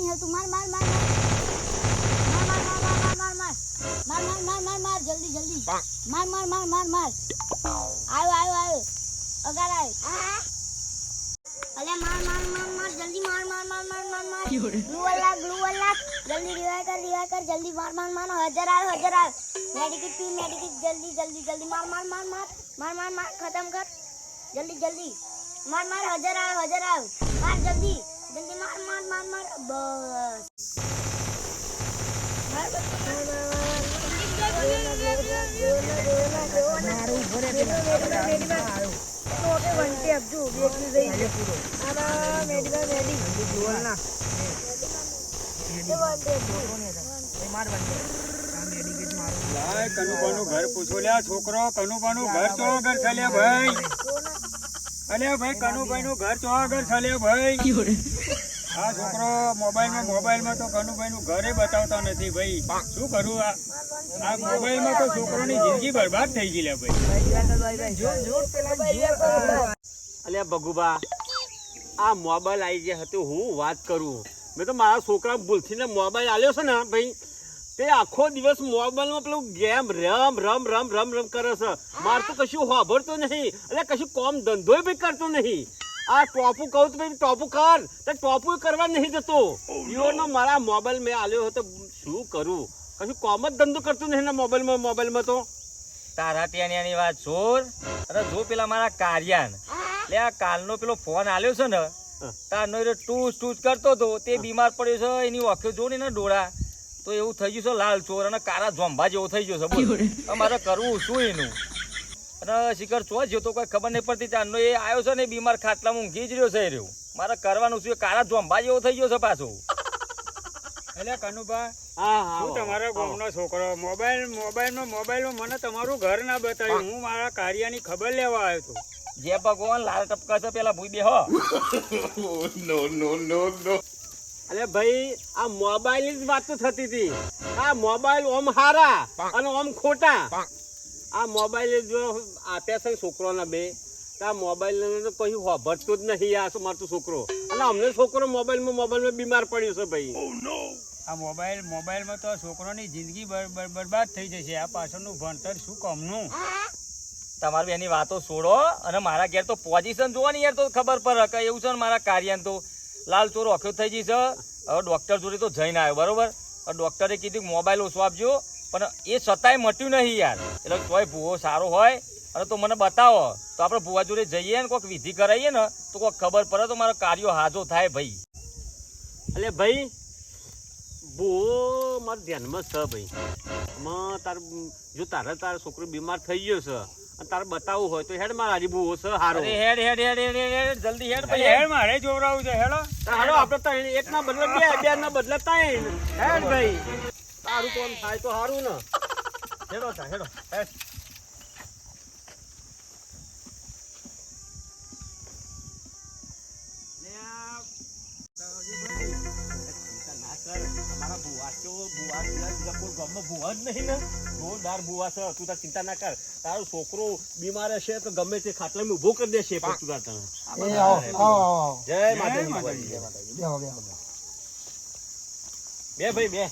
નહીં હતું માર માર માર માર જલ્દી જલ્દી માર માર માર માર માર આવ્યો અગાર આવ્યો અલે માર માર માર માર જલ્દી માર માર માર માર માર માર ગ્લુ વાલા જલ્દી રિવાઇવ કર જલ્દી માર માર માર હજાર આવ્યો મેડિકેટ પી મેડિકેટ જલ્દી માર માર માર માર માર માર માર ખતમ કર જલ્દી માર માર હજાર આવ્યો માર જલ્દી માર માર માર માર બસ મારું ભરે નોટે વંટી આપજો બેકરી દઈ આના મેડી જોલ ના એ વંટી એ માર વંટી આ મેડિકેટ મારું લાય કનુબાનું ઘર પૂછો લ્યા છોકરો કનુબાનું ઘર ચો ઘર ચાલ્યા ભાઈ અલ્યા ભાઈ કનુભાઈનું ઘર ચો ઘર ચાલ્યા ભાઈ આ છોકરો મોબાઈલમાં તો કનુભાઈનું ઘરે બતાવતા નથી ભાઈ શું કરું આ મોબાઈલમાં તો છોકરોની જિંદગી બરબાદ થઈ ગઈ લે ભાઈ અલ્યા ભગુબા આ મોબાઈલ આવી ગયા હતું હું વાત કરું મેં તો મારા છોકરા ભૂલથી મોબાઈલ આલ્યો છે ને ભાઈ તે આખો દિવસ મોબાઈલમાં પેલું ગેમ રમ કરે છે મારે તો કશું વાપરતો નહીં એટલે કશું કોમ ધંધો બી કરતો નહીં આ ટોપુ કહું તો ભાઈ ટોપુ કર તો ટોપુ કરવા નહીં જતો ઈઓનો મારા મોબાઈલ મેં આલ્યો હતો શું કરું કશું કોમ જ ધંધો કરતો નહીં ને મોબાઈલમાં તો તારા ત્યાંની વાત છોડ અરે જો પેલા મારા કાર્યાન એટલે આ કાલનો પેલો ફોન આલ્યો છે ને તારનો ટૂસ કરતો હતો તે બીમાર પડ્યો છે એની ઓખે જો ને ડોળા તો એવું થઈ ગયું છે લાલ ચોર અને કારા ઝોંભા જેવો થઈ ગયો છે બોલ અમારે કરવું શું એનું અને શિખર ચો જ્યો તો કોઈ ખબર નહીં પડતી તારનો એ આવ્યો છે ને બીમાર ખાટલામાં ઊંઘી જ રહ્યો છે એ રહ્યો મારે કરવાનું શું કારા ઝોંભા જેવો થઈ ગયો છે પાછો એટલે કનુભા શું તમારા ગામનો છોકરો મોબાઈલમાં મને તમારું ઘર ના બતાવ્યું હું મારા કાર્યની ખબર લેવા આવ્યો હતો જે ભગવાન લાલ ટપકા છે પેલા ભૂઈ બેહો અરે ભાઈ આ મોબાઈલ ની જ વાત તો થતી હતી આ મોબાઈલ ઓમ હારા અને ઓમ ખોટા આ મોબાઈલ જો આપ્યા છે છોકરોના બે આ મોબાઈલ તો કોઈ વાપરતો જ નહીં આ મારતો છોકરો અને અમને છોકરો મોબાઈલમાં બીમાર પડ્યો છે ભાઈ આ મોબાઈલમાં તો છોકરોની જિંદગી બરબાદ થઈ જશે આ પાછળનું ભણતર શું કામનું તમારી એની વાતો છોડો અને મારા ઘેર તો પોઝિશન જોવો ને યાર તો ખબર પડે કે એવું છે ને મારા કાર્યાન તો લાલ ચોર ઓખ્યો થઈ જશે હવે ડોક્ટર જોડે તો જઈને આવ્યો બરોબર ડોક્ટરે કીધું મોબાઈલ ઓછો આપજો પણ એ છતાંય મટ્યું નહીં યાર એટલે તોય ભૂવો સારો હોય અને તો મને બતાવો તો આપણે ભૂવા જોડે જઈએ ને કોઈક વિધિ કરાવીએ ને તો કોઈક ખબર પડે તો મારો કાર્યો હાજો થાય ભાઈ એટલે ભાઈ ભૂવો મારા ધ્યાનમાં છે ભાઈ જો તારા છોકરો બીમાર થઈ ગયો છે અને તારે બતાવવું હોય તો હેડ મારા હારી ભૂવો છે હારો હેડ જલ્દી હેડ ભાઈ હેડ મારે જોવરાવું છે હેડો હારો આપણે તો એક ના બદલે બે ના બદલે ત્રણ હેડ ભાઈ તારું કોમ થાય તો સારું ને હેડો હેડ ચિંતા ના કર તારો છોકરો બીમાર હશે તો ગમે તે ખાટલામાં ઉભો કરી દેશે જય માતાજી બે ભાઈ બે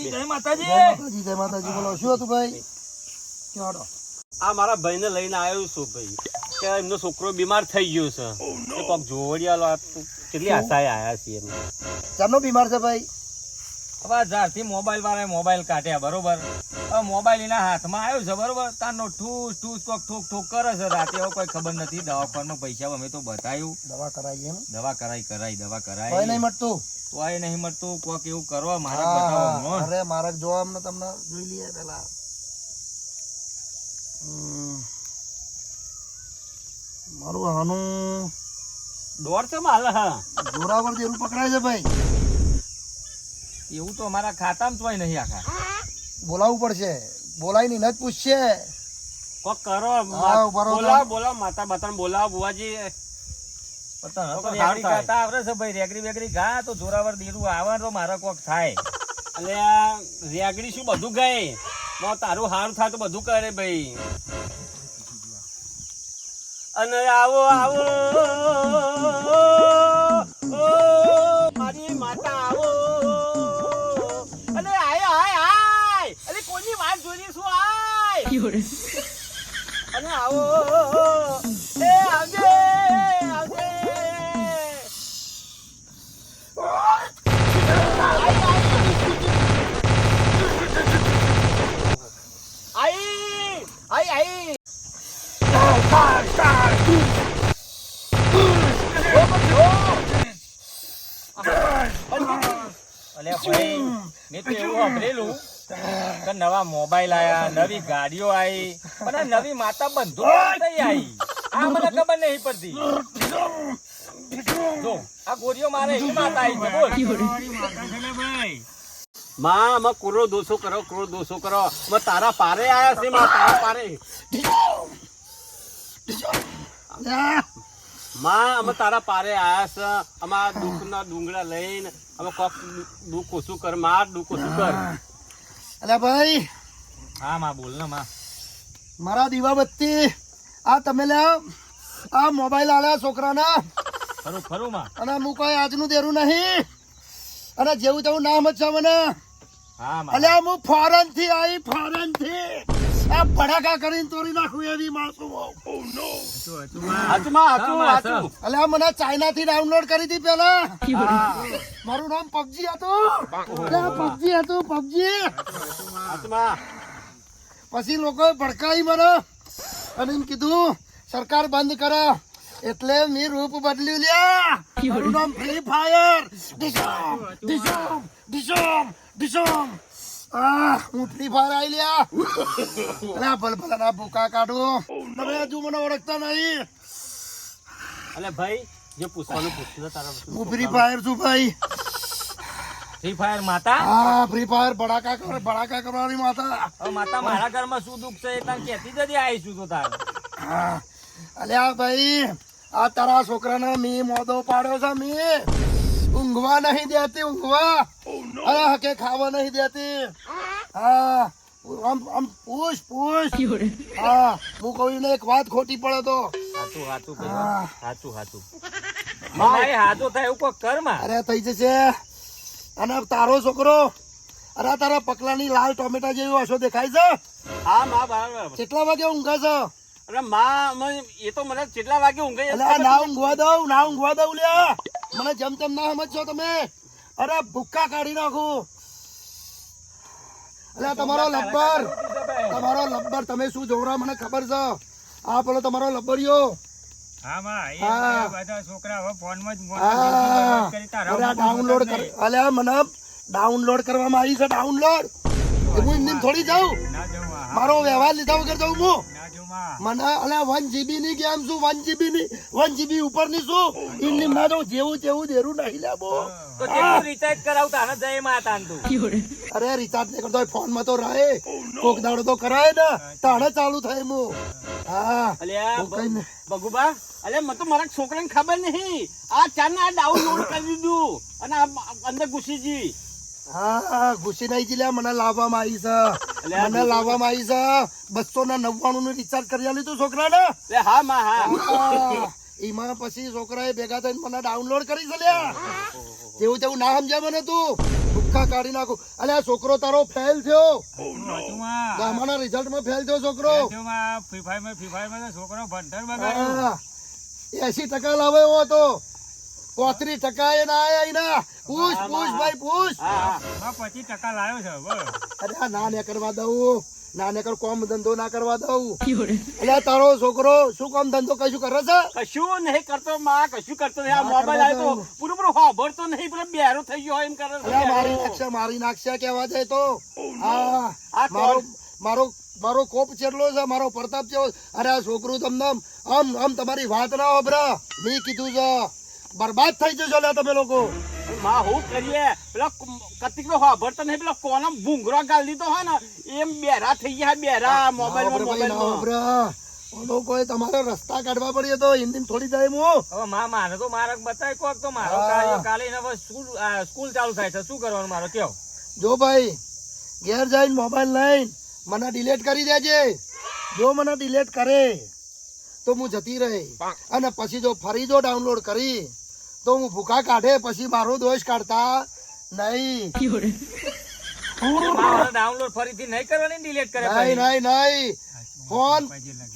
જય માતાજી બોલો શું હતું ભાઈ આ મારા ભાઈને લઈને આવ્યો છું ભાઈ કે એમનો છોકરો બીમાર થઈ ગયો છે કોક જોડિયાલો કેટલી આશાએ આવ્યા છીએ એમ ચાનો બીમાર છે ભાઈ હવે જ્યારથી મોબાઈલ વાળા મોબાઈલ કાઢ્યા બરોબર હવે મોબાઈલ એના હાથમાં આવ્યો છે બરોબર તારનો ઠૂસ કોક ઠોક કરે છે રાતે હવે કોઈ ખબર નથી દવાખાનામાં પૈસા અમે તો બતાવ્યું દવા કરાવી એમ દવા કરાઈ કોઈ નહીં મળતું તોય નહીં મળતું કોક એવું કરવા મારે બતાવો અરે મારે જોવા અમને તમને જોઈ લઈએ પેલા મારું હાનું દોડ છે માલે હા જોરાવર જેવું પકડાય છે ભાઈ એવું તો અમારા ખાતામાં તોય નહીં આખા બોલાવવું પડશે બોલાય નહીં જ પૂછશે કોક કરો બોલાવ માતા બાતા બોલાવ બુવાજી રેગડી ખાતા આવડે છે ભાઈ રેગડી વેગડી ઘા તો જોરાવર દેરું આવે તો મારે કોક થાય એટલે આ રેગડી શું બધું ગઈ તારું હારું થાય તો બધું કરે ભાઈ અને આવો અને આવો એ આવજે આવજે આઈ આઈ આઈ અલે ભાઈ મેં તો એવું સાંભળેલું કે નવા મોબાઈલ આયા, નવી ગાડીઓ આવી, પણ આ નવી માતા બંધુ કઈ આવી આ મને ખબર નહીં પડતી. જો આ ગોરીઓ મારે એવી માતા આવી છે બોલ. ભાઈ માં અમે કરો દોષો કરો અમે તારા પારે આયા છે માં તારા પારે માં અમે તારા પારે આયા છે અમારા દુઃખના ડુંગળા લઈને અમે કોક દુઃખ ઓછું કર માર દુઃખ ઓછું કર. અલ્યા ભાઈ હા માં બોલ ને માં. મારા દીવાબત્તી આ તમે લ્યા આ મોબાઈલ આલ્યા છોકરાના ખરું ખરું માં. અને હું કોઈ આજનું દેરું નહીં અને જેવું તેવું નામ જ છે મને. હા માં. અલ્યા હું ફોરેન થી આવી ફોરેન થી આ ભડાકા કરીને તોડી નાખું એવી માણસો. હાચું માં હાચું. અલ્યા મને ચાઇના થી ડાઉનલોડ કરી હતી પેલા. મારું નામ પબજી હતું. પબજી હતું પબજી. હાચું માં. પછી લોકોએ ભડકાઈ મને અને એમ કીધું સરકાર બંધ કરે એટલે મેં રૂપ બદલ્યું લ્યા. મારું નામ ફ્રી ફાયર. ડિશોમ ડિશોમ ડિશોમ ડિશોમ. હું ફ્રી ફાયર આવી લ્યા. અલ્યા ભલભલાના ભૂકા કાઢું. તમે હજુ મને ઓળખતા નહીં. અલે ભાઈ જે પૂછવાનું પૂછતું તારા હું ફ્રી ફાયર છું ભાઈ. ફ્રી ફાયર માતા. હા ફ્રી ફાયર ભડાકા કરવાની માતા. હવે માતા મારા ઘરમાં શું દુઃખ છે એ તને કહેતી જ હજી આવીશું તો તારે. હા અલ્યા ભાઈ આ તારા છોકરાને મી મોદો પાડ્યો છે મી. ઊંઘવા નહીં દેતી ઊંઘવા. અરે હકે ખાવા નહીં દેતી. હા આમ પૂછ હા હું કોઈને એક વાત ખોટી પડે તો હાચું હાચું ભાઈ હાચું હાચું. ભાઈ હાચું થાય એવું કોઈ કર માં. અરે થઈ જશે. અને તારો છોકરો અરે તારા પકલાની લાલ ટોમેટા જેવી હશો દેખાય છે. હા માં બરાબર. કેટલા વાગે ઊંઘે છે? અરે માં એ તો મને કેટલા વાગે ઊંઘે અલ્યા ના ઊંઘવા દઉં લ્યા. મને જેમ તેમ ના સમજશો તમે. અરે ભૂક્કા કાઢી નાખું. અલ્યા તમારો લબ્બર તમે શું જોવરા મને ખબર છે. આ પેલો તમારો લબ્બરિયો. હા માં એ હા. બધા છોકરા હવે ફોનમાં જ હા કરી તારા અરે ડાઉનલોડ કર. અલ્યા મને ડાઉનલોડ કરવામાં આવી છે ડાઉનલોડ. હું એમની થોડી જાઉં. ના જવું હા મારો વ્યવહાર લીધા વગર જાઉં હું. ના જવું માં મને અલ્યા 1 GB ની ગેમ શું 1 GB ઉપરની શું એમની ના જાઉં. જેવું તેવું દેરું નહીં લે બો. તો કેટલું રિચાર્જ કરાવતા ને જય માતા તું. અરે રિચાર્જ નહીં કરતો ફોન માં તો રહે. કોક દાડો તો કરાય ને તાણે ચાલુ થાય હું. હા અલ્યા હું કઈ નહીં. બગુબા અલ્યા મને તો મારા છોકરાને ખબર નહીં આ ચારને આ ડાઉનલોડ કરી દીધું અને આ અંદર ઘૂસી જી. હા ઘૂસી નહીં જીલ્યા. મને લાવવામાં આવી છે. અલ્યા, મને લાવવામાં આવી છે. 299 નું રિચાર્જ કરી લીધું છોકરાને. લે હા માં હા હા, એમાં પછી છોકરાએ ભેગા થઈને મને ડાઉનલોડ કરી છે લ્યા. જેવું તેવું ના સમજ્યા મને તું. ભૂક્કા કાઢી નાખું. અલ્યા છોકરો તારો ફેલ થયો. ગામના રિઝલ્ટ માં ફેલ થયો છોકરો. ફ્રી ફાયર માં છોકરો ભણતર બગાડ્યું. હા 80% લાવે એવો હતો. 35% એ ના આયા એના. પૂછ ભાઈ પૂછ. હા માં 25% લાવ્યો છે બોલ. અરે આ ના ને કરવા દઉં. ના ને કર કોમ ધંધો ના કરવા દઉં. અલ્યા તારો છોકરો શું કામ ધંધો કશું કરે છે? કશું નહીં કરતો માં કશું કરતો નહીં. આ મોબાઈલ આવ્યો તો પૂરું હોભરતો નહીં પેલો બેરો થઈ ગયો એમ કરે છે. અલ્યા મારી નાખશે કેવા જાય તો. હા આ મારો કોપ ચેટલો છે, મારો પ્રતાપ છે. અરે આ છોકરું તમને આમ તમારી વાત ના હોભરા. મેં કીધું છે બરબાદ થઈ જશો લે તમે લોકો. માં હું કરીએ પેલા કતિક નો હોભરતો નહીં પેલો કોનો ભૂંગરો ગાલ દીધો હોય ને એમ બેરા થઈ ગયા બેરા મોબાઈલ લોકોએ તમારે રસ્તા કાઢવા પડીએ તો હિન્દી થોડી જાય હું. હવે મારે તો માર્ગ બતાય કોક તો મારો કાર્ય કાલે હવે સ્કૂલ ચાલુ થાય છે શું કરવાનું મારો કયો. જો ભાઈ ઘેર જઈને મોબાઈલ લઈને મને ડિલીટ કરી દેજે. જો મને ડિલીટ કરે તો હું જતી રહે અને પછી જો ફરી જો ડાઉનલોડ કરી તો હું ભૂખા કાઢે પછી મારો દોષ કાઢતા નહીં. ડાઉનલોડ ફરીથી નહીં કરવાની ડિલીટ કરે નહીં ફોન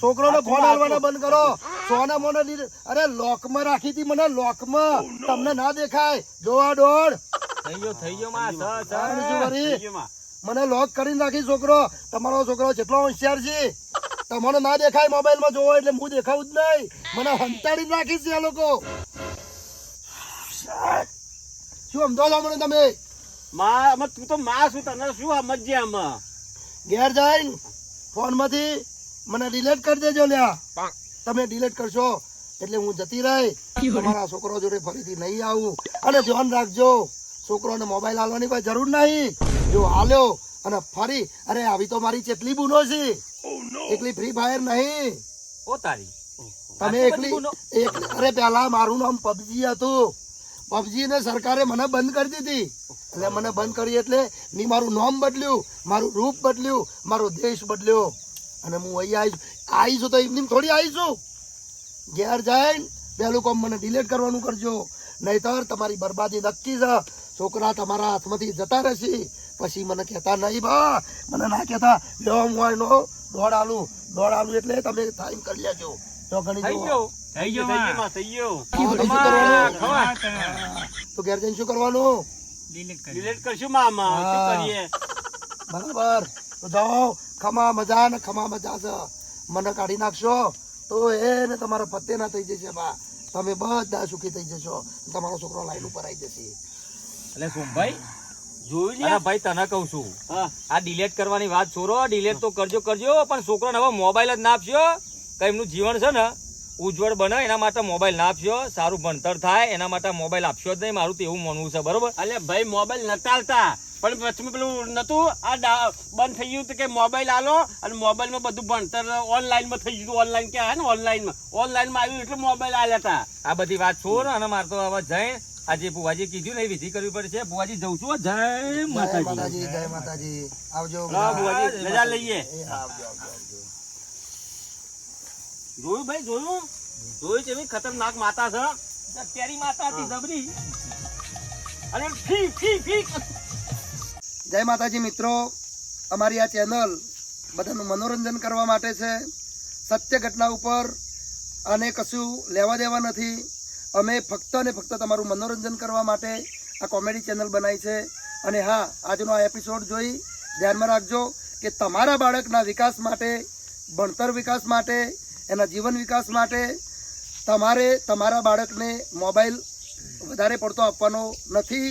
છોકરોને ફોન આલવાના બંધ કરો. સોના મોને લીધે અરે લોકમાં રાખી હતી મને, લોકમાં તમને ના દેખાય. જોવા દોડ થઈ ગયો માં અને શું કરી? થઈ ગયું માં. મને લોક કરીને રાખી છોકરો. તમારો છોકરો જેટલો હોશિયાર છે તમને ના દેખાય મોબાઈલમાં જોવો એટલે હું દેખાવું જ નહીં. મને હંતાડી રાખી છે આ લોકો. શું સમજો છો મને તમે? માં આમાં તું તો માં શું, તને શું સમજે આમાં? ઘેર જઈને ફોન માંથી મને ડિલીટ કરી દેજો લ્યા. તમે ડિલીટ કરશો એટલે હું જતી રહી. તમારા છોકરો જોડે ફરીથી નહીં આવું. અને ધ્યાન રાખજો, છોકરોને મોબાઈલ આલવાની કોઈ જરૂર નહીં. જો આલ્યો અને ફરી અરે આવી તો મારી કેટલી બુનો છે. એકલી ફ્રી ફાયર નહીં. ઓ તારી તમે એકલી અરે પેલા મારું નામ પબજી હતું. પબજી ને સરકારે મને બંધ કરી દીધી. એટલે મને બંધ કરી એટલે મેં મારું નામ બદલ્યું, મારું રૂપ બદલ્યું, મારો દેશ બદલ્યો. અને હું અહીં આવી છું તો એમની થોડી આવી છું. ઘેર જઈને પેલું કામ મને ડિલીટ કરવાનું કરજો, નહીતર તમારી બરબાદી નક્કી છે. છોકરા તમારા હાથમાંથી જતા રહેશે. પછી મને કહેતા નહીં બા, મને ના કહેતા લો હું એનો દોડ આલું એટલે તમે ટાઈમ કરી લેજો. તો ઘણી થઈ જુઓ. ગયો થઈ ગયો થઈ માં. ગયું માં, થઈ ગયું. તો શું કરવાનું? ખવા. તો ઘેર જઈને શું કરવાનું? ડિલીટ કરી. ડિલીટ કરશું માં આમાં. શું હા. કરીએ? બરાબર. તો જાઓ, ખમા મજા ને ખમા મજા છે. મને કાઢી નાખશો તો એને તમારા પત્તે ના થઈ જશે બા. તમે બધા સુખી થઈ જશો. તમારો છોકરો લાઈન ઉપર આવી જશે. એટલે સોમભાઈ જોઈ લે. અરે ભાઈ તને કહું છું, હા. આ ડિલીટ કરવાની વાત છોરો, ડિલીટ તો કરજો પણ છોકરાને હવે મોબાઈલ જ ના આપશો. કે એમનું જીવન છે ને ઉજ્જવળ બને એના માટે મોબાઈલ ના આપશો. સારું ભણતર થાય એના માટે મોબાઈલ આપશો જ નહીં. મારું તો એવું માનવું છે. બરોબર? અલે ભાઈ મોબાઈલ નતા આલતા, પણ પછી પેલું નતું બંધ થઈ ગયું કે મોબાઈલ આલો, અને મોબાઈલમાં બધું ભણતર ઓનલાઈનમાં થઈ ગયું. ઓનલાઈન ક્યાં હે ને ઓનલાઈનમાં આવ્યું એટલે મોબાઈલ આલ્યા હતા. આ બધી વાત છોડ અને મારે તો હવે જઈ આજે ભુવાજી કીધું ને એ વિધિ કરવી પડશે. ભુવાજી જઉં છું. જય જય માતાજી. માતાજી, જય માતાજી. આવજો. હા, ભુવાજી, રજા લઈએ. એ આવજો, આવજો. જોયું ભાઈ, જોયું કેવી ખતરનાક માતા છે. અત્યારી માતા હતી જબરી. અરે ફી ફી ફી. જય માતાજી મિત્રો, અમારી આ ચેનલ બધાનું મનોરંજન કરવા માટે છે. સત્ય ઘટના ઉપર અને કશું લેવા દેવા નથી. અમે ફક્ત ને ફક્ત તમારું મનોરંજન કરવા માટે આ કોમેડી ચેનલ બનાવી છે. અને હા, આજનો આ એપિસોડ જોઈ ધ્યાનમાં રાખજો કે તમારા બાળકના વિકાસ માટે, ભણતર વિકાસ માટે, એના જીવન વિકાસ માટે તમારે તમારા બાળકને મોબાઈલ વધારે પડતો આપવાનો નથી.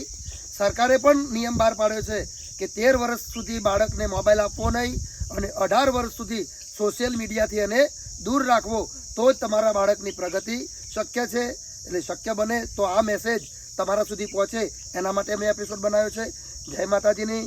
સરકારે પણ નિયમ બહાર પાડ્યો છે કે 13 વર્ષ સુધી બાળકને મોબાઈલ આપવો નહીં અને 18 વર્ષ સુધી સોશિયલ મીડિયાથી એને દૂર રાખવો, તો જ તમારા બાળકની પ્રગતિ શક્ય છે. એટલે શક્ય બને તો આ મેસેજ તમારા સુધી પહોંચે એના માટે મેં એપિસોડ બનાવ્યો છે. જય માતાજીની.